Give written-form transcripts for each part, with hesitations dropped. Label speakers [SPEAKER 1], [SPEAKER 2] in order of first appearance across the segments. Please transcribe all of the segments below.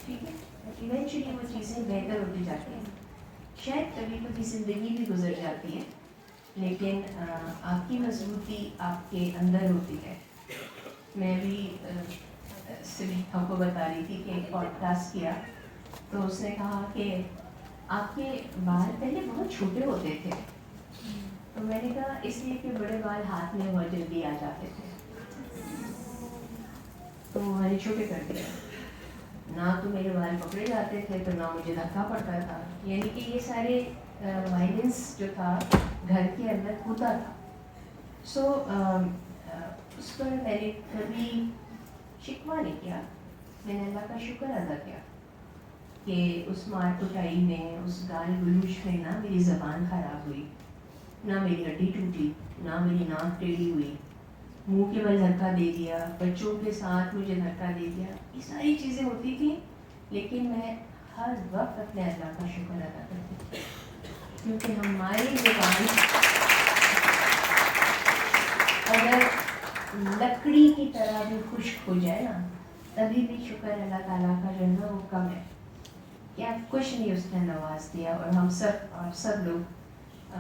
[SPEAKER 1] ٹھیک ہے، ایونچولی وہ چیزیں بہتر ہوتی جاتی ہیں. شاید کبھی کبھی زندگی بھی گزر جاتی ہے، لیکن آپ کی مضبوطی آپ کے اندر ہوتی ہے. میں بھی سلیحا کو بتا رہی تھی کہ ایک پوڈ کاسٹ کیا تو اس نے کہا کہ آپ کے بال پہلے بہت چھوٹے ہوتے تھے. تو میں نے کہا اس لیے کہ بڑے بال ہاتھ میں بہت جلدی آ جاتے تھے، تو میں نے چھوٹے کر دیا. نہ تو میرے بال پکڑے جاتے تھے تو نہ مجھے دھکا پڑتا تھا. یعنی کہ یہ سارے وائلنس جو تھا گھر کے اندر ہوتا تھا. سو اس پر میں نے کبھی شکوہ نہیں کیا. میں نے اللہ کا شکر ادا کیا کہ اس مار کٹائی میں، اس گال گلوچ میں نہ میری زبان خراب ہوئی، نہ میری ہڈی ٹوٹی، نہ میری ناک ٹیڑھی ہوئی، منہ کے بل دھکا دے دیا، بچوں کے ساتھ مجھے دھکا دے دیا. یہ ساری چیزیں ہوتی تھیں، لیکن میں ہر وقت اپنے اللہ کا شکر ادا کرتی تھی، کیونکہ ہماری زبان اگر لکڑی کی طرح بھی خشک ہو جائے نا، تبھی بھی شکر اللہ تعالیٰ کا جو ہے نا وہ کم ہے کہ آپ کچھ نہیں اس نے نواز دیا. اور ہم سب لوگ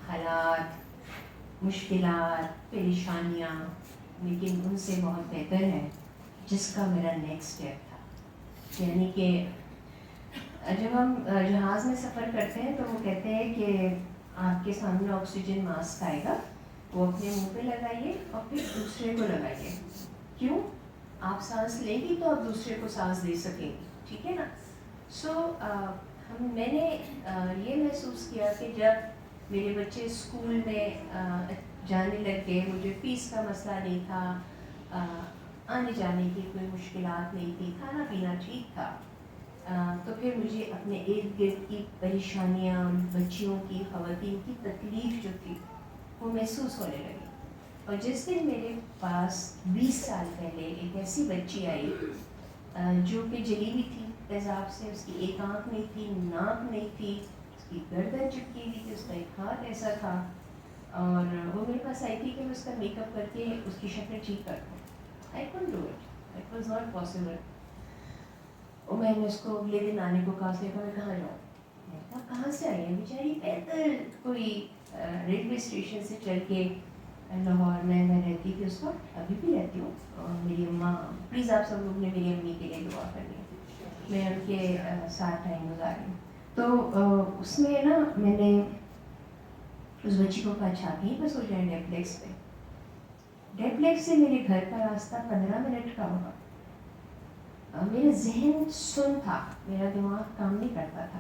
[SPEAKER 1] حالات، مشکلات، پریشانیاں، لیکن ان سے بہت بہتر ہے جس کا میرا نیکسٹ اسٹیپ تھا. یعنی کہ جب ہم جہاز میں سفر کرتے ہیں تو وہ کہتے ہیں کہ آپ کے سامنے آکسیجن ماسک آئے گا، وہ اپنے منہ پہ لگائیے اور پھر دوسرے کو لگائیے. کیوں؟ آپ سانس لیں گی تو آپ دوسرے کو سانس دے سکیں گی، ٹھیک ہے نا. سو میں نے یہ محسوس کیا کہ جب میرے بچے اسکول میں جانے لگ گئے، مجھے فیس کا مسئلہ نہیں تھا، آنے جانے کی کوئی مشکلات نہیں تھی، کھانا پینا ٹھیک تھا، تو پھر مجھے اپنے ارد گرد کی پریشانیاں، بچیوں کی، خواتین کی تکلیف جو تھی وہ محسوس ہونے لگی. اور جس دن میرے پاس 20 سال پہلے ایک ایسی بچی آئی جو کہ جلی ہوئی تھی تیزاب سے، اس کی ایک آنکھ نہیں تھی، ناک نہیں تھی، اس کی گردن چپکی ہوئی تھی، اس کا ایک ہاتھ ایسا تھا، اور وہ میرے پاس آئی تھی کہ میں اس کا میک اپ کر کے اس کی شکل ٹھیک کر دوں. I couldn't do it. It was not possible. اور میں نے اس کو اگلے دن آنے کو کہا، میں کہاں جاؤں؟ میں کہا کہاں سے آئی ہے بیچاری؟ پیدل کوئی ریلوے اسٹیشن سے چل کے لاہور میں رہتی تھی اس وقت، ابھی بھی رہتی ہوں. اور میری اماں، پلیز آپ سب لوگ نے میری امی کے لیے دعا کرنی ہے، میں ان کے ساتھ ٹائم گزاری ہوں. تو اس میں نا میں نے اس بچی کو کہا اچھا کہیں بس ہو جائے ڈیپلیکس پہ. ڈیپلیکس سے میرے گھر کا راستہ 15 منٹ کا ہوگا. میرا ذہن سن تھا، میرا دماغ کام نہیں کرتا تھا.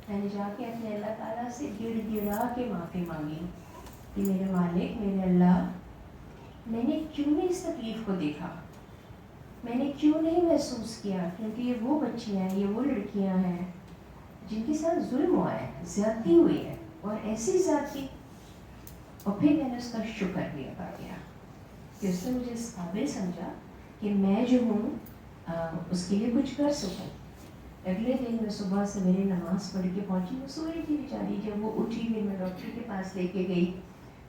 [SPEAKER 1] میں نے جا کے اپنے اللہ تعالیٰ سے گڑ گڑا کے معافی مانگی کہ میرے مالک، میرے اللہ، میں نے کیوں نہیں اس تکلیف کو دیکھا، میں نے کیوں نہیں محسوس کیا، کیونکہ یہ وہ بچیاں ہیں، یہ وہ لڑکیاں ہیں جن کے ساتھ ظلم ہوا ہے، زیادتی ہوئی ہے، اور ایسی زیادتی. اور پھر میں نے اس کا شکر بھی ادا کیا کہ اس نے مجھے اس قابل سمجھا کہ میں جو ہوں اس کے لیے کچھ کر سکوں. اگلے دن میں صبح سویرے نماز پڑھ کے پہنچی، وہ سو رہی تھی بیچاری. جب وہ اٹھی پھر میں ڈاکٹر کے پاس لے کے گئی.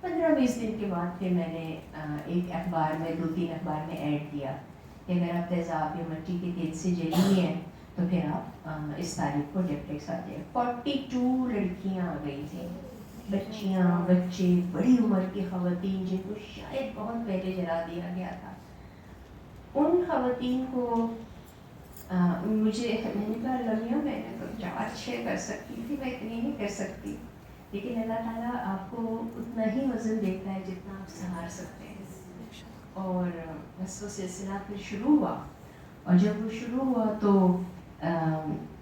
[SPEAKER 1] 15-20 دن کے بعد پھر میں نے ایک اخبار میں 2-3 اخبار میں ایڈ دیا کہ اگر آپ تیزاب یا مٹی کے تیل سے جلی ہوئی ہیں تو پھر آپ اس تاریخ کو ڈیپلیکس آ جائے. 42 لڑکیاں آ گئی تھیں، بچیاں، بچے، بڑی عمر کی خواتین جن کو شاید بہت پہلے جلا دیا گیا تھا. ان خواتین کو مجھے، میں نے کہا لمحہ میں نے تو 4-6 کر سکتی تھی، میں اتنی نہیں کر سکتی. لیکن اللہ تعالیٰ آپ کو اتنا ہی وزن دیتا ہے جتنا آپ سنبھال سکتے ہیں. اور بس وہ سلسلہ پھر شروع ہوا. اور جب وہ شروع ہوا تو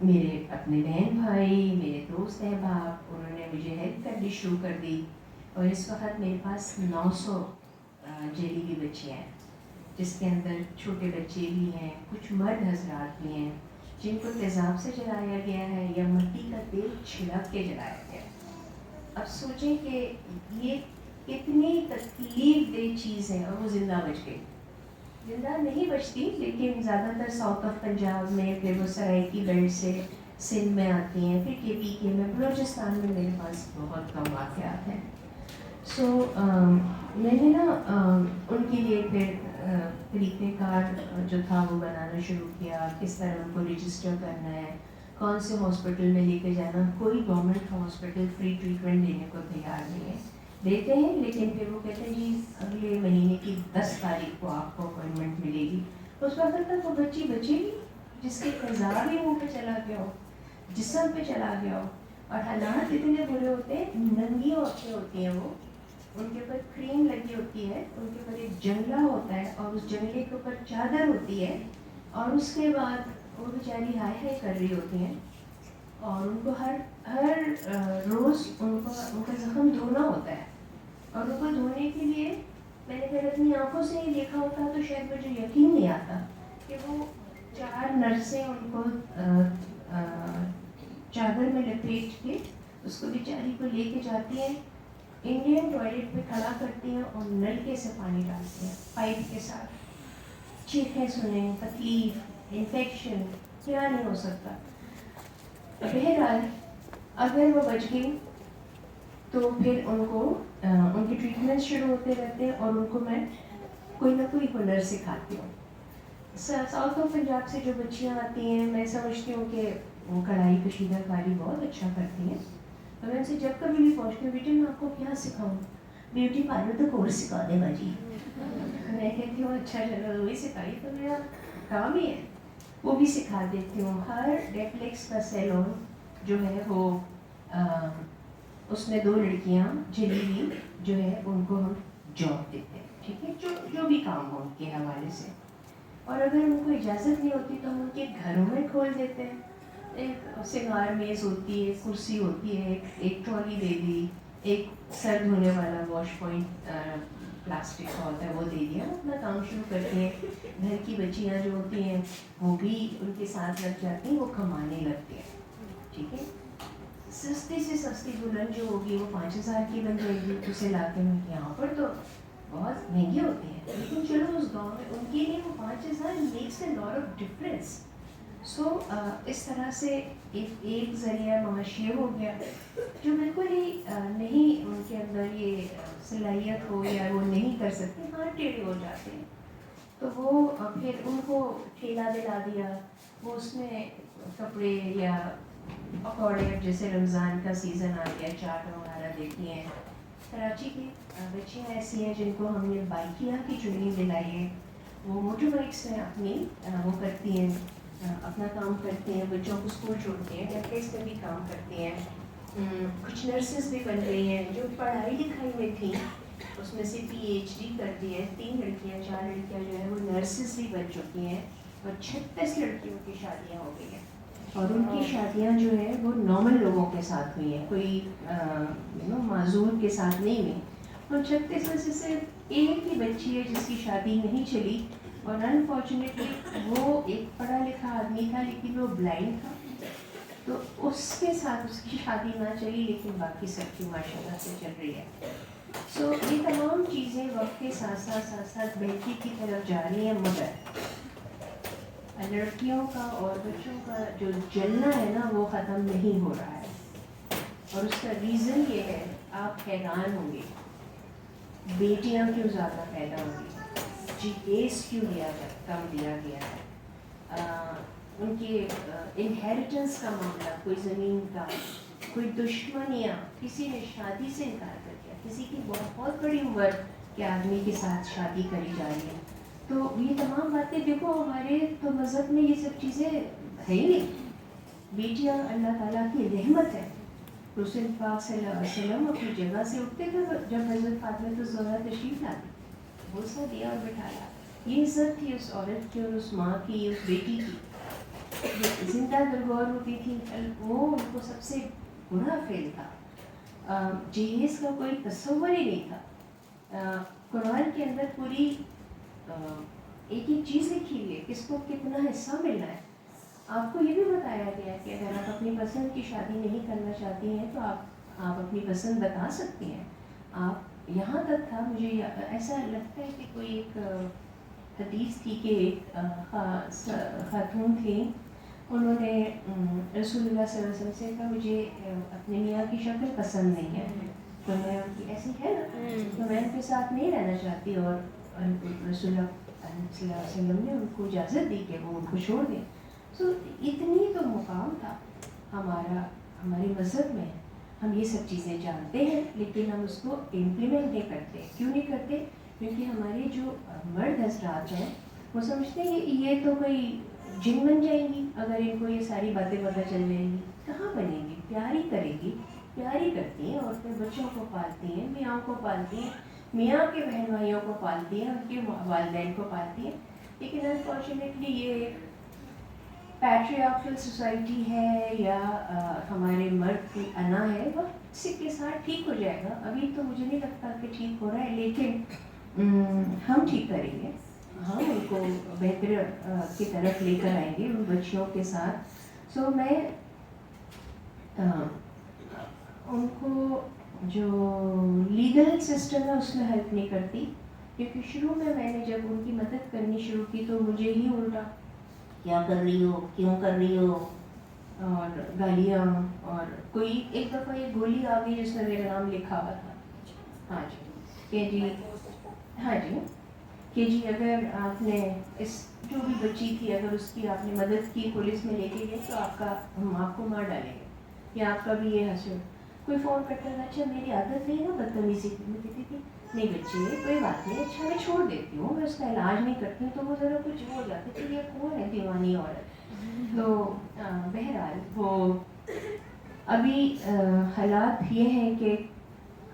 [SPEAKER 1] میرے اپنے بہن بھائی، میرے دوست احباب، انہوں نے مجھے ہیلپ کرنی شروع کر دی. اور اس وقت میرے پاس 900 جلی ہوئی بچیاں ہیں، جس کے اندر چھوٹے بچے بھی ہیں، کچھ مرد حضرات بھی ہیں جن کو تیزاب سے جلایا گیا ہے یا مٹی کا تیل چھڑک کے جلایا گیا ہے. اب سوچیں کہ یہ کتنی تکلیف دہ چیز ہے. اور وہ زندہ بچ گئی. زندہ نہیں بچتی، لیکن زیادہ تر ساؤتھ آف پنجاب میں، پھر وہ سرائکی بیلٹ سے سندھ میں آتی ہیں، پھر KPK میں، بلوچستان میں میرے پاس بہت کم واقعات ہیں. سو میں نے نا ان کے لیے پھر طریقہ کار جو تھا وہ بنانا شروع کیا، کس طرح ان کو رجسٹر کرنا ہے، کون سے ہاسپٹل میں لے کے جانا. کوئی گورنمنٹ ہاسپٹل فری ٹریٹمنٹ دینے کو تیار نہیں ہے. دیتے ہیں لیکن پھر وہ کہتے ہیں جی اگلے مہینے کی 10 تاریخ کو آپ کو اپوائنٹمنٹ ملے گی. اس وقت تک وہ بچی بچے گی جس کے تیزاب ہی منہ پہ چلا گیا ہو، جسم پہ چلا گیا ہو. اور حالات اتنے برے ہوتے ہیں، ننگی عورتیں ہوتی ہیں، وہ ان کے اوپر کریم لگی ہوتی ہے، ان کے اوپر ایک جنگلہ ہوتا ہے اور اس جنگلے کے اوپر چادر ہوتی ہے، اور اس کے بعد وہ بیچاری ہائے ہائے کر رہی ہوتی ہیں. اور ان کو ہر روز ان کا زخم دھونا ہوتا ہے. اور ان کو دھونے کے لیے میں نے اگر اپنی آنکھوں سے ہی دیکھا ہوتا تو شاید مجھے یقین نہیں آتا کہ وہ 4 نرسیں ان کو چادر میں لپیٹ کے اس کو بیچاری کو لے کے جاتی ہیں، انڈین ٹوائلٹ پہ کھڑا کرتی ہیں اور نلکے سے پانی ڈالتی ہیں پائپ کے ساتھ. چیخیں سنیں، تکلیف، انفیکشن، کیا نہیں ہو سکتا. بہرحال اگر وہ بچ گئی تو پھر ان کو ان کے ٹریٹمنٹ شروع ہوتے رہتے ہیں اور ان کو میں کوئی نہ کوئی ہنر سکھاتی ہوں. ساؤتھ آف پنجاب سے جو بچیاں آتی ہیں میں سمجھتی ہوں کہ وہ کڑھائی کشیدہ کاری بہت اچھا کرتی ہیں. تو میں ان سے جب کبھی بھی پوچھتی ہوں بیٹی میں آپ کو کیا سکھاؤں؟ بیوٹی پارلر تو کورس سکھا دے گا جی. میں کہتی ہوں اچھا چلو وہی سکھائی تو میرا کام ہی ہے، وہ بھی سکھا دیتی ہوں. ہر ڈیپلیکس کا سیلون جو ہے وہ اس میں 2 لڑکیاں جلی ہوئی جو ہے ان کو ہم جاب دیتے ہیں، ٹھیک ہے، جو بھی کام ہو ان کے حوالے سے. اور اگر ان کو اجازت نہیں ہوتی تو ہم ان کے گھروں میں کھول دیتے ہیں. ایک سنگار میز ہوتی ہے، کرسی ہوتی ہے، ایک ٹرالی دے دی، ایک سر دھونے والا واش پوائنٹ پلاسٹک کا ہوتا ہے وہ دے دیا. اپنا کام شروع کرتی ہیں. گھر کی بچیاں جو ہوتی ہیں وہ بھی ان کے ساتھ لگ جاتی ہیں، وہ کمانے لگتی ہیں. ٹھیک ہے، سستی سے سستی دلہن جو ہوگی وہ 5,000 کی بن جائے گی. اسے لا کے یہاں پر تو بہت مہنگی ہوتی ہیں، لیکن چلو اس گاؤں میں ان کے لیے وہ 5,000 makes a lot of difference. So اس طرح سے ایک ذریعہ معاشی ہو گیا جو بالکل ہی نہیں ان کے اندر یہ صلاحیت ہو یا وہ نہیں کر سکتے، ہاں ٹیڑھے ہو جاتے ہیں. تو وہ پھر ان کو ٹھیلا دلا دیا، وہ اس میں کپڑے یا پکوڑے، جیسے رمضان کا سیزن آ گیا چاٹ وغیرہ دیتی ہیں. کراچی کی بچیاں ایسی ہیں جن کو ہم نے بائکیا کی ٹریننگ دلائی ہے. وہ موٹر بائکس میں اپنی وہ کرتی ہیں، اپنا کام کرتی ہیں، بچوں کو اسکول چھوڑتی ہیں، ٹیکس میں بھی کام کرتی ہیں. کچھ نرسز بھی بن گئی ہیں جو پڑھائی لکھائی میں تھیں، اس میں سے PhD کر دی ہے. 3 لڑکیاں 4 لڑکیاں جو ہیں وہ نرسز بھی بن چکی ہیں اور 36 لڑکیوں کی شادیاں ہو گئی ہیں. اور ان کی شادیاں جو ہیں وہ نارمل لوگوں کے ساتھ ہوئی ہیں، کوئی معذور کے ساتھ نہیں ہوئی. اور 36 میں سے صرف ایک ہی بچی ہے جس کی شادی نہیں چلی، اور انفارچونیٹلی وہ ایک پڑھا لکھا آدمی تھا لیکن وہ بلائنڈ تھا، تو اس کے ساتھ اس کی شادی نہ چلی، لیکن باقی سب کی ماشاء اللہ سے چل رہی ہے. سو یہ تمام چیزیں وقت کے ساتھ ساتھ بہتری کی طرف جا رہی ہیں، مگر لڑکیوں کا اور بچوں کا جو جلنا ہے نا وہ ختم نہیں ہو رہا ہے. اور اس کا ریزن یہ ہے، آپ حیران ہوں گے بیٹیاں کیوں زیادہ پیدا ہوگی، جہیز کیوں کم دیا گیا ہے. ان کے انہیریٹنس کا معاملہ، کوئی زمین کا، کوئی دشمنیاں، کسی نے شادی سے انکار کر دیا، کسی کی بہت بڑی عمر کے آدمی کے ساتھ شادی کری جا رہی ہے. تو یہ تمام باتیں دیکھو، ہمارے تو مذہب میں یہ سب چیزیں ہے ہی نہیں. بیٹیاں اللہ تعالیٰ کی رحمت ہے. رسول پاک صلی اللہ علیہ وسلم اپنی جگہ سے اٹھتے تھے جب حضرت فاطمہ الزہرا تشریف لاتی، بوسہ دیا اور بٹھایا. یہ عزت تھی اس عورت کی اور اس ماں کی، اس بیٹی کی جو زندہ درگور ہوتی تھی. وہ ان کو سب سے برا فیل تھا، جہیز کا کوئی تصور ہی نہیں تھا. قرآن کے اندر پوری ایک ایک چیز لکھی ہوئی ہے، کس کو کتنا حصہ ملنا ہے. آپ کو یہ بھی بتایا گیا ہے کہ اگر آپ اپنی پسند کی شادی نہیں کرنا چاہتی ہیں تو آپ اپنی پسند بتا سکتی ہیں. آپ یہاں تک تھا، مجھے ایسا لگتا ہے کہ کوئی ایک حدیث تھی کہ ایک خاتون تھی، انہوں نے رسول اللہ صلی اللہ علیہ وسلم سے کہا مجھے اپنے میاں کی شکل پسند نہیں ہے، تو میں ان کی ایسی ہے نا تو میں ان کے ساتھ نہیں رہنا چاہتی. اور رسول اللہ صلی اللہ علیہ وسلم نے ان کو اجازت دی کہ وہ ان کو چھوڑ دیں. سو اتنی تو مقام تھا ہمارے مذہب میں. ہم یہ سب چیزیں جانتے ہیں لیکن ہم اس کو امپلیمنٹ نہیں کرتے. کیوں نہیں کرتے؟ کیونکہ ہمارے جو مرد حضرات ہیں وہ سمجھتے ہیں کہ یہ تو کوئی جن بن جائیں گی اگر ان کو یہ ساری باتیں پتہ چل جائیں گی. کہاں بنیں گی؟ پیاری کرے گی. پیاری کرتی ہیں عورتیں، بچوں کو پالتی ہیں، میاں کو پالتی ہیں، میاں کے بہن بھائیوں کو پالتی ہیں، ان کے والدین کو پالتی ہیں. لیکن انفارچونیٹلی یہ ایک پیٹریارکل سوسائٹی ہے یا ہمارے مرد کی انا ہے. وہ اسی کے ساتھ ٹھیک ہو جائے گا. ابھی تو مجھے نہیں لگتا کہ ٹھیک ہو رہا ہے، لیکن ہم ٹھیک کریں گے. ہم ان کو بہتر کی طرف لے کر آئیں گے ان بچیوں کے ساتھ. سو میں ان کو جو لیگل سسٹم ہے اس میں ہیلپ نہیں کرتی، کیونکہ شروع میں نے جب ان کی مدد کرنی شروع کی تو مجھے ہی الٹا کیا کر رہی ہو، کیوں کر رہی ہو، اور گالیاں. اور کوئی ایک دفعہ یہ گولی آ گئی جس میں میرا نام لکھا ہوا تھا. ہاں جی ہاں جی کہ جی اگر آپ نے اس جو بھی بچی تھی اگر اس کی آپ نے مدد کی، پولیس میں لے کے گئے تو ہم آپ کو مار ڈالیں گے یا آپ کا بھی یہ حشر. کوئی فون کرتا تھا، اچھا میری عادت نہیں ہے نا بدتمیزی کی. میں کہتی تھی نہیں بچے کوئی بات نہیں، اچھا میں چھوڑ دیتی ہوں، میں اس کا علاج نہیں کرتی ہوں. تو وہ ذرا کچھ ہو جاتی تھی یہ کون ہے دیوانی عورت. تو بہرحال وہ ابھی حالات یہ ہیں کہ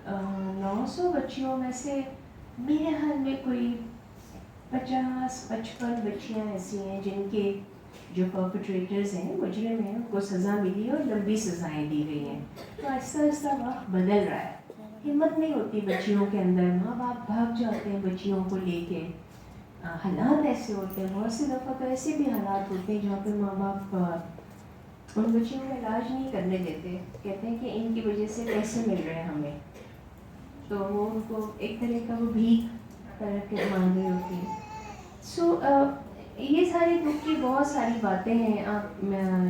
[SPEAKER 1] 900 بچیوں میں سے میرے حال میں کوئی 50-55 بچیاں ایسی ہیں جن کے جو پرپیٹریٹرز ہیں، مجرم ہیں، ان کو سزا ملی اور لمبی سزائیں دی گئی ہیں. تو آہستہ آہستہ وقت بدل رہا ہے. ہمت نہیں ہوتی بچیوں کے اندر، ماں باپ بھاگ جاتے ہیں بچیوں کو لے کے. حالات ایسے ہوتے ہیں، بہت سی دفعہ تو ایسے بھی حالات ہوتے ہیں جہاں پہ ماں باپ ان بچیوں کا علاج نہیں کرنے دیتے. کہتے ہیں کہ ان کی وجہ سے پیسے مل رہے ہیں ہمیں. تو وہ ان کو ایک طرح کا وہ بھیک طرح کے مان رہی ہوتی ہے. سو یہ ساری دکھ کی بہت ساری باتیں ہیں. آپ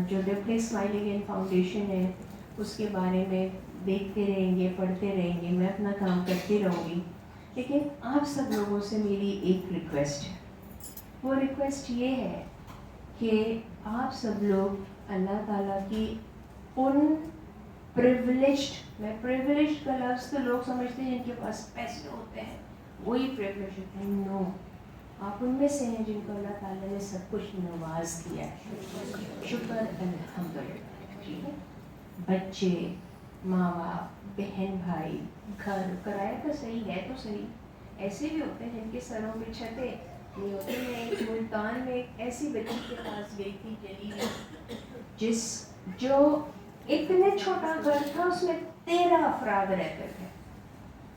[SPEAKER 1] جو ریپلے اسمائلنگ اینڈ فاؤنڈیشن ہے اس کے بارے میں دیکھتے رہیں گے، پڑھتے رہیں گے، میں اپنا کام کرتی رہوں گی. لیکن آپ سب لوگوں سے میری ایک ریکویسٹ ہے. وہ ریکویسٹ یہ ہے کہ آپ سب لوگ اللہ تعالیٰ کی ان پریویلیجڈ، میں پریویلیجڈ کا لفظ تو لوگ سمجھتے ہیں جن کے پاس پیسے ہوتے ہیں وہی پریویلیج ہوتے ہیں. نو، آپ ان میں سے ہیں جن کو اللہ تعالیٰ نے سب کچھ نواز دیا ہے. شکر الحمدللہ. ٹھیک ہے، بچے، ماں باپ، بہن بھائی، گھر کرایہ کا صحیح ہے تو صحیح. ایسے بھی ہوتے ہیں جن کے سروں پہ چھتیں نہیں ہوتی. میں ایک ملتان میں ایک ایسی بچی کے پاس گئی تھی جلیل، جو اتنے چھوٹا گھر تھا، اس میں 13 افراد رہتے تھے.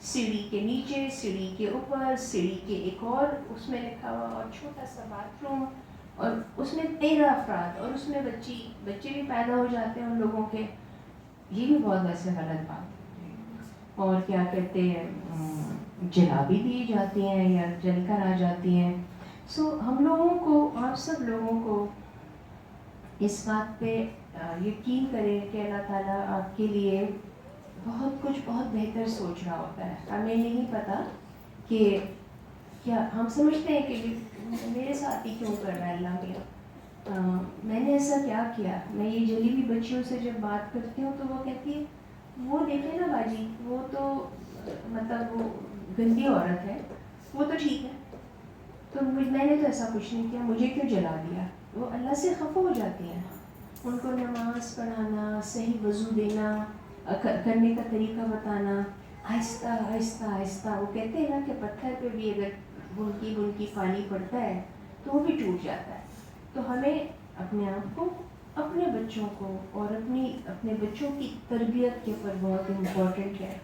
[SPEAKER 1] سیڑھی کے نیچے، سیڑھی کے اوپر، سیڑھی کے ایک اور اس میں لکھا ہوا اور چھوٹا سا باتھ روم، اور اس میں 13 افراد، اور اس میں بچے بھی پیدا ہو جاتے ہیں ان لوگوں کے. یہ بھی بہت ویسے غلط بات. اور کیا کہتے ہیں، جلا بھی دی جاتی ہیں یا جل کر آ جاتی ہیں. سو ہم لوگوں کو، آپ سب لوگوں کو اس بات پہ یقین کریں کہ اللہ تعالیٰ آپ کے لیے بہت کچھ بہت بہتر سوچ رہا ہوتا ہے. ہمیں نہیں پتہ کہ کیا ہم سمجھتے ہیں کہ میرے ساتھ ہی کیوں کر رہا ہے اللہ میاں، میں نے ایسا کیا کیا. میں یہ جلی ہوئی بچیوں سے جب بات کرتی ہوں تو وہ کہتی ہے وہ دیکھیں نا باجی، وہ تو مطلب وہ گندی عورت ہے، وہ تو ٹھیک ہے. تو میں نے تو ایسا کچھ نہیں کیا، مجھے کیوں جلا دیا. وہ اللہ سے خفا ہو جاتی ہیں. ان کو نماز پڑھانا، صحیح وضو دینا، کرنے کا طریقہ بتانا، آہستہ آہستہ آہستہ. وہ کہتے ہیں نا کہ پتھر پہ بھی اگر بنکی پانی پڑتا ہے تو وہ بھی ٹوٹ جاتا ہے. تو ہمیں اپنے آپ کو، اپنے بچوں کو اور اپنے بچوں کی تربیت کے اوپر بہت امپورٹنٹ ہے.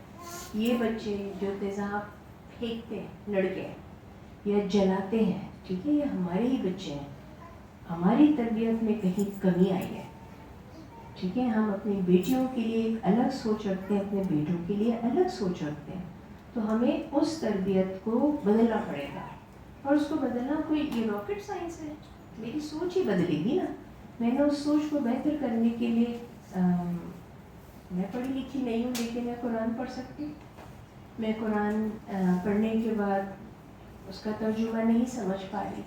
[SPEAKER 1] یہ بچے جو تیزاب پھینکتے ہیں لڑکے یا جلاتے ہیں، ٹھیک ہے، یہ ہمارے ہی بچے ہیں. ہماری تربیت میں کہیں کمی آئی ہے. ٹھیک ہے، ہم اپنی بیٹیوں کے لیے ایک الگ سوچ رکھتے ہیں، اپنے بیٹوں کے لیے الگ سوچ رکھتے ہیں. تو ہمیں اس تربیت کو بدلنا پڑے گا. اور اس کو بدلنا کوئی یہ راکٹ سائنس ہے. میری سوچ ہی بدلے گی نا. میں نے اس سوچ کو بہتر کرنے کے لیے میں پڑھی لکھی نہیں ہوں لیکن میں قرآن پڑھ سکتی ہوں. میں قرآن پڑھنے کے بعد اس کا ترجمہ نہیں سمجھ پا رہی.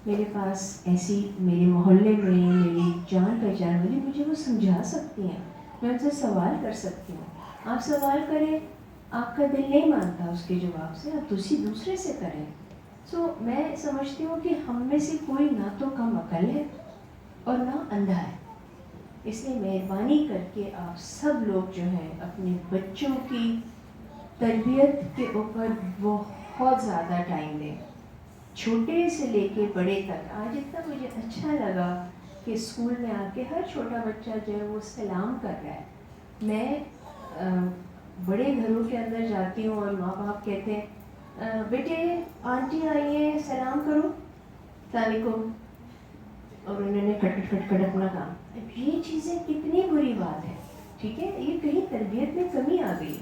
[SPEAKER 1] میرے پاس ایسی میرے محلے میں میری جان پہچان والی مجھے وہ سمجھا سکتی ہیں, میں ان سے سوال کر سکتی ہوں. آپ سوال کریں, آپ کا دل نہیں مانتا اس کے جواب سے, آپ دوسرے سے کریں. سو میں سمجھتی ہوں کہ ہم میں سے کوئی نہ تو کم عقل ہے اور نہ اندھا ہے. اس لیے مہربانی کر کے آپ سب لوگ جو ہیں اپنے بچوں کی تربیت کے اوپر بہت زیادہ ٹائم دیں, چھوٹے سے لے کے بڑے تک. آج اتنا مجھے اچھا لگا کہ اسکول میں آ کے ہر چھوٹا بچہ جو ہے وہ سلام کر رہا ہے. میں بڑے گھروں کے اندر جاتی ہوں اور ماں باپ کہتے ہیں بیٹے آنٹی آئی ہیں سلام کرو السلام علیکم, اور انہوں نے کھٹ کھٹ اپنا کام. یہ چیزیں کتنی بری بات ہے, ٹھیک ہے, یہ کہیں تربیت میں کمی آ گئی.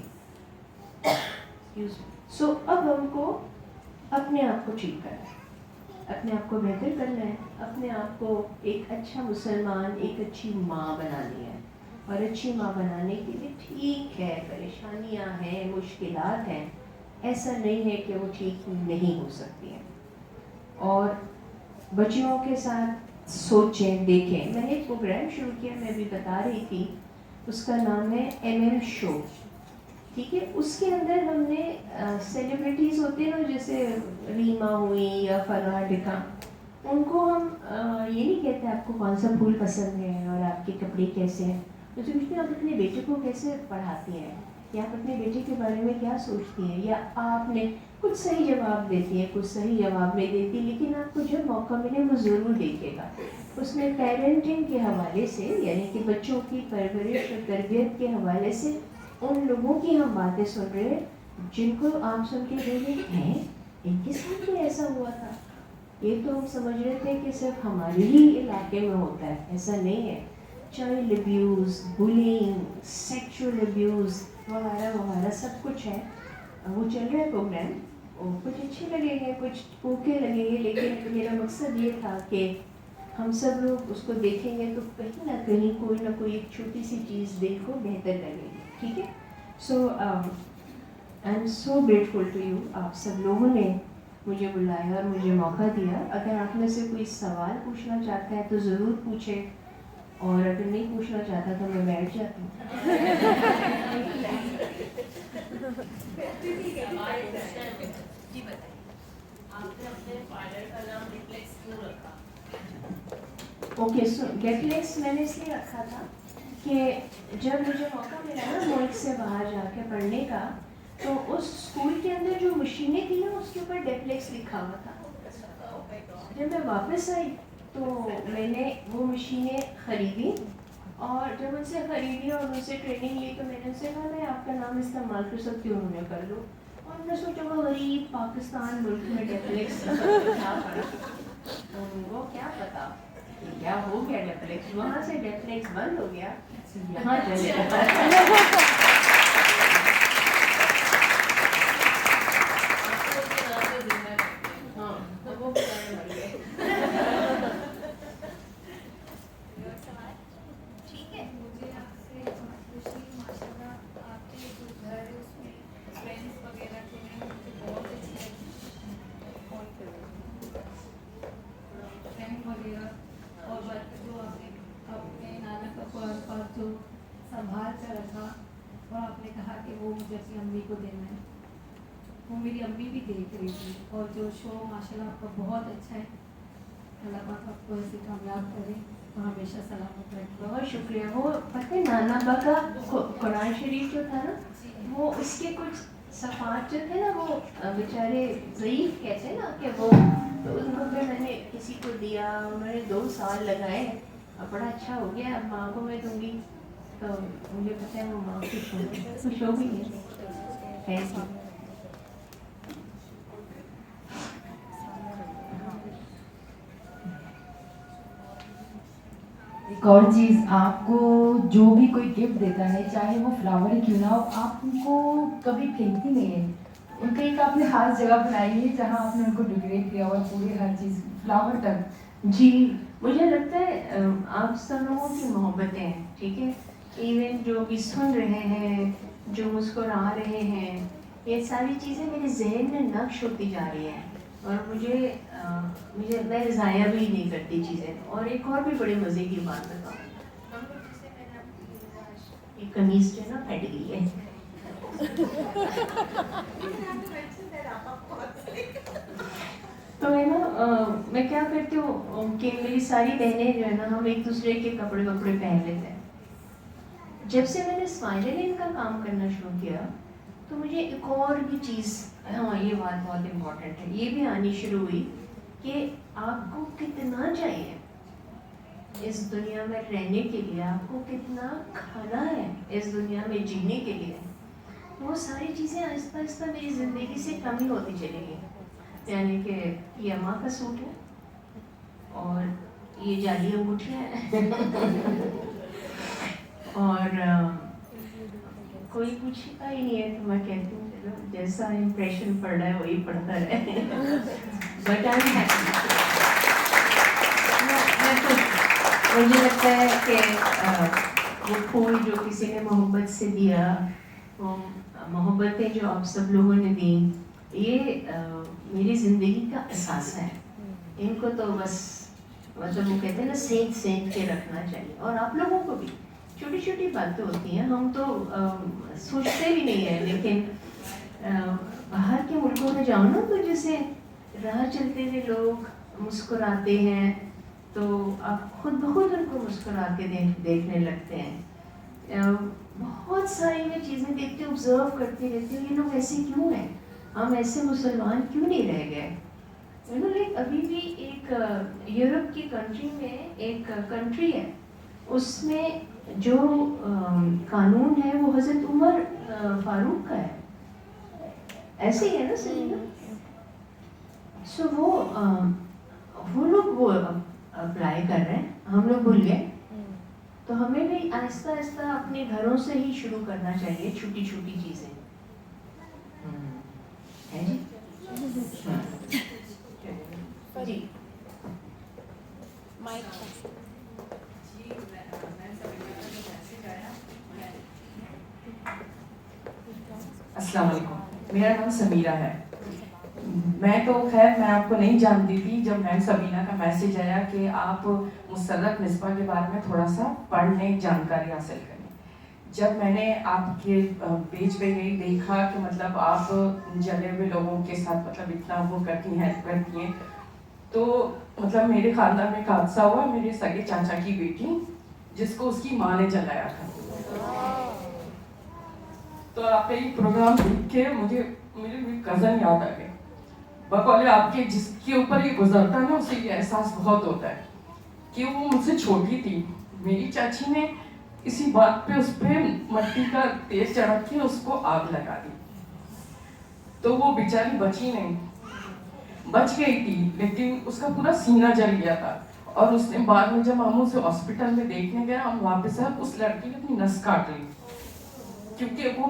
[SPEAKER 1] سو اب ہم کو اپنے آپ کو ٹھیک کرنا ہے, اپنے آپ کو بہتر کرنا ہے, اپنے آپ کو ایک اچھا مسلمان, ایک اچھی ماں بنانی ہے. اور اچھی ماں بنانے کے لیے ٹھیک ہے پریشانیاں ہیں, مشکلات ہیں, ایسا نہیں ہے کہ وہ ٹھیک نہیں ہو سکتی ہیں. اور بچیوں کے ساتھ سوچیں, دیکھیں. میں نے ایک پروگرام شروع کیا, میں بھی بتا رہی تھی, اس کا نام ہے MM شو, ٹھیک ہے. اس کے اندر ہم نے سیلیبریٹیز ہوتے ہیں نا, جیسے ریما ہوئی یا فرح ڈکا, ان کو ہم یہ نہیں کہتے آپ کو کون سا پھول پسند ہے اور آپ کے کپڑے کیسے ہیں, تو پوچھتے ہیں آپ اپنے بیٹے کو کیسے پڑھاتی ہیں, یا آپ اپنے بیٹے کے بارے میں کیا سوچتی ہیں, یا آپ نے کچھ صحیح جواب دیتی ہیں, کچھ صحیح جواب نہیں دیتی, لیکن آپ کو جب موقع ملے وہ ضرور دیکھے گا. اس میں پیرنٹنگ کے حوالے سے, یعنی کہ بچوں کی پرورش اور تربیت کے حوالے سے ان لوگوں کی ہم باتیں سن رہے ہیں جن کو آپ سن کے دیکھ رہے ہیں ان کے ساتھ بھی ایسا ہوا تھا. یہ تو ہم سمجھ رہے تھے کہ صرف ہمارے ہی علاقے میں ہوتا ہے, ایسا نہیں ہے. Child abuse, bullying, sexual abuse وغیرہ وغیرہ سب کچھ ہے. وہ چل رہا ہے پروگرام, کچھ اچھے لگیں گے, کچھ پوکے لگیں گے, لیکن میرا مقصد یہ تھا کہ ہم سب لوگ اس کو دیکھیں گے تو کہیں نہ کہیں کوئی نہ کوئی ایک چھوٹی سی چیز دل کو بہتر کرے گی, ٹھیک ہے. So I am so grateful to you, آپ سب لوگوں نے مجھے بلایا اور مجھے موقع دیا. اگر آپ میں سے کوئی سوال پوچھنا چاہتا ہے تو ضرور پوچھیں, اور اگر نہیں پوچھنا چاہتا تو میں بیٹھ جاتی ہوں. جی بتائیے, آپ نے اپنے فادر کا نام ڈپلیکس کیوں رکھا؟ اوکے, سو ڈپلیکس میں نے اس لیے رکھا تھا کہ جب مجھے موقع ملا نا ملک سے باہر جا کے پڑھنے کا, تو اس اسکول کے اندر جو مشینیں تھیں نا اس کے اوپر ڈپلیکس لکھا ہوا تھا. جب میں واپس آئی تو میں نے وہ مشینیں خریدی, اور جب ان سے خریدی اور ان سے ٹریننگ لی تو میں نے ان سے کہا میں آپ کا نام استعمال کر سکتی ہوں, انہوں نے کر لو. اور میں نے سوچا وہ غریب پاکستان ملک میں ڈپلیکس کیا پڑا, وہ کیا پتا کیا ہو گیا ڈپلیکس, وہاں سے ڈپلیکس بند ہو گیا, یہاں چلے
[SPEAKER 2] سنبھال کر رکھا, اور آپ نے کہا کہ وہ مجھے اپنی امی کو دینا ہے. وہ میری امی بھی دیکھ رہی تھی, اور جو شو ماشاء اللہ آپ کا بہت اچھا ہے. اللہ پاک آپ کو ایسے کامیاب کرے اور ہمیشہ سلامت رکھے.
[SPEAKER 1] بہت شکریہ. وہ پتہ ہے نانا با کا قرآن شریف جو تھا نا, وہ اس کے کچھ صفحات جو تھے نا وہ بیچارے ضعیف کہتے ہیں نا کہ وہ, تو ان کو پھر میں نے کسی کو دیا, انہوں نے 2 سال لگائے, اب بڑا اچھا ہو گیا. اب ماں کو میں دوں گی تو مجھے پتہ ہے وہ ماں خوش ہو گئی ہے. Thank you.
[SPEAKER 3] ایک اور چیز, آپ کو جو بھی کوئی گفٹ دیتا ہے چاہے وہ فلاور ہی کیوں نہ ہو, آپ ان کو کبھی پھینکتی نہیں ہے. ان کا ایک آپ نے خاص جگہ بنائی ہے جہاں آپ نے ان کو ڈیکوریٹ کیا ہوا, پوری ہر چیز فلاور تک.
[SPEAKER 1] جی مجھے لگتا ہے آپ سب لوگوں کی محبتیں ہیں, ٹھیک ہے. ایون جو بھی سن رہے ہیں, جو مسکرا رہے ہیں, یہ ساری چیزیں میرے ذہن میں نقش ہوتی جا رہی ہیں. اور مجھے میں ضائع بھی نہیں کرتی چیزیں. اور ایک اور بھی بڑے مزے کی بات بتاؤں, ہم لوگ جیسے میں نے آپ کو یہ قمیض جو ہے نا پھٹ گئی ہے, تو ہے نا میں کیا کرتی ہوں کہ میری ساری بہنیں جو ہے نا ہم ایک دوسرے کے کپڑے پہن لیتے ہیں. جب سے میں نے اسمائلین کا کام کرنا شروع کیا تو مجھے ایک اور بھی چیز, ہاں یہ بات بہت امپورٹنٹ ہے, یہ بھی آنی شروع ہوئی کہ آپ کو کتنا چاہیے اس دنیا میں رہنے کے لیے, آپ کو کتنا کھانا ہے اس دنیا میں جینے کے لیے. وہ ساری چیزیں آہستہ آہستہ میری زندگی سے کم ہی ہوتی چلی گئی. یعنی کہ یہ اماں کا سوٹ ہے اور یہ جعلی انگوٹھیاں ہیں اور کوئی پوچھتا ہی نہیں ہے تو میں کہتی ہوں چلو جیسا امپریشن پڑ رہا ہے وہی پڑتا رہے. But I am happy. مجھے لگتا ہے کہ وہ پھول جو کسی نے محبت سے دیا, وہ محبتیں جو آپ سب لوگوں نے دیں, یہ میری زندگی کا اثاثہ ہے. ان کو تو بس مطلب وہ کہتے ہیں نا سینک کے رکھنا چاہیے. اور آپ لوگوں کو بھی چھوٹی چھوٹی باتیں ہوتی ہیں, ہم تو سوچتے بھی نہیں ہیں, لیکن باہر کے ملکوں میں جاؤ نا تو جیسے راہ چلتے ہوئے لوگ مسکراتے ہیں تو آپ خود بخود ان کو مسکرا کے دیکھنے لگتے ہیں. بہت ساری میں چیزیں دیکھتے آبزرو کرتے رہتے ہوں, یہ لوگ ایسے کیوں ہیں, ہم ایسے مسلمان کیوں نہیں رہ گئے. ابھی بھی ایک یورپ کی کنٹری میں ایک کنٹری ہے, اس میں جو قانون ہے وہ حضرت عمر فاروق کا ہے, ایسے ہی ہے نا سلینا. سو وہ لوگ وہ اپلائی کر رہے ہیں, ہم لوگ بھول گئے. تو ہمیں بھی آہستہ آہستہ اپنے گھروں سے ہی شروع کرنا چاہیے, چھوٹی چھوٹی چیزیں ہے جی. جی
[SPEAKER 4] السلام علیکم, میرا نام سمیرہ ہے. میں تو خیر میں آپ کو نہیں جانتی تھی. جب میم سبینہ کا میسج آیا کہ آپ مسرت مصباح کے بارے میں تھوڑا سا پڑھ لیں, جانکاری حاصل کریں, جب میں نے آپ کے پیج پہ یہی دیکھا کہ مطلب آپ جلے ہوئے لوگوں کے ساتھ مطلب اتنا وہ کرتی ہیں, ہیلپ کرتی ہیں, تو مطلب میرے خاندان میں ایک حادثہ ہوا. میرے سگے چاچا کی بیٹی جس کو اس کی ماں نے جلایا تھا, تو آپ کا یہ پروگرام دیکھ کے مجھے میرے کزن یاد آ گئے. بقول آپ کے جس کے اوپر یہ گزرتا ہے نا, اسے یہ احساس بہت ہوتا ہے کہ وہ مجھ سے چھوٹی تھی. میری چاچی نے اسی بات پہ اس پہ مٹی کا تیل چڑھا کے اس کو آگ لگا دی, تو وہ بیچاری بچی نہیں, بچ گئی تھی لیکن اس کا پورا سینہ جل گیا تھا. اور اس نے بعد میں جب ہم اسے ہاسپٹل میں دیکھنے گئے, ہم وہاں پہ صاحب اس لڑکی نے اپنی نس کاٹ لی کیونکہ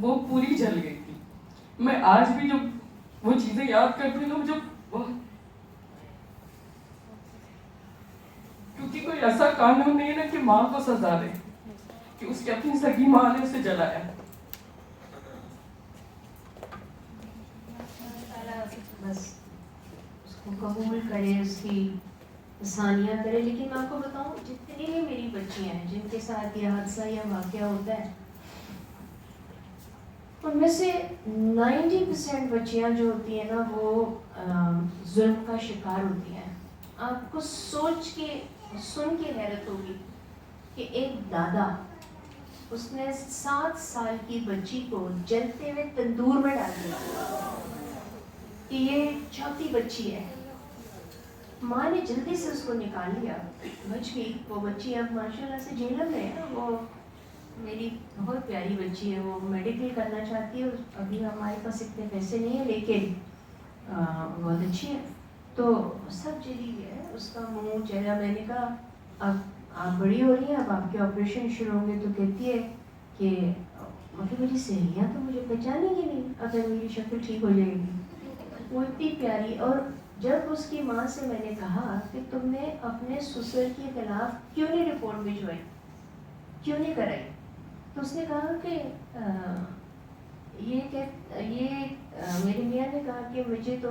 [SPEAKER 4] وہ پوری جل گئی تھی. میں آج بھی جب وہ چیزیں یاد کرتی ہوں تو مجھے, کیونکہ کوئی ایسا قانون نہیں ہے نا کہ ماں کو سزا دے کہ اس کی اپنی سگی ماں نے اسے جلایا.
[SPEAKER 1] بس اس کو قبول کرے, اس کی ثانیہ کرے. لیکن میں آپ کو بتاؤں, جتنی بھی میری بچیاں ہیں جن کے ساتھ یہ حادثہ یا واقعہ ہوتا ہے, ان میں سے 90% بچیاں جو ہوتی ہیں نا وہ ظلم کا شکار ہوتی ہیں. آپ کو سوچ کے سن کے حیرت ہوگی کہ ایک دادا, اس نے 7 سال کی بچی کو جلتے ہوئے تندور میں ڈال دیا کہ یہ چوتھی بچی ہے. ماں نے جلدی سے اس کو نکال لیا, بچ گئی وہ بچی. اب ماشاءاللہ سے جیلم ہے, وہ میری بہت پیاری بچی ہے, وہ میڈیکل کرنا چاہتی ہے. ابھی ہمارے پاس اتنے پیسے نہیں ہیں لیکن بہت اچھی ہے. تو سب چلی گیا, اس کا منہ چہرہ. میں نے کہا اب آپ بڑی ہو رہی ہیں, اب آپ کے آپریشن شروع ہوں گے. تو کہتی ہے کہ مطلب میری سہیلیاں تو مجھے پہچانیں گی نہیں اگر میری شکل ٹھیک ہو جائے گی. وہ اتنی پیاری. اور جب اس کی ماں سے میں نے کہا کہ تم نے اپنے سسر کے خلاف کیوں نہیں رپورٹ بھجوائی, کیوں نہیں کرائی, تو اس نے کہا کہ میرے میاں نے کہا کہ مجھے تو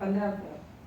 [SPEAKER 5] 15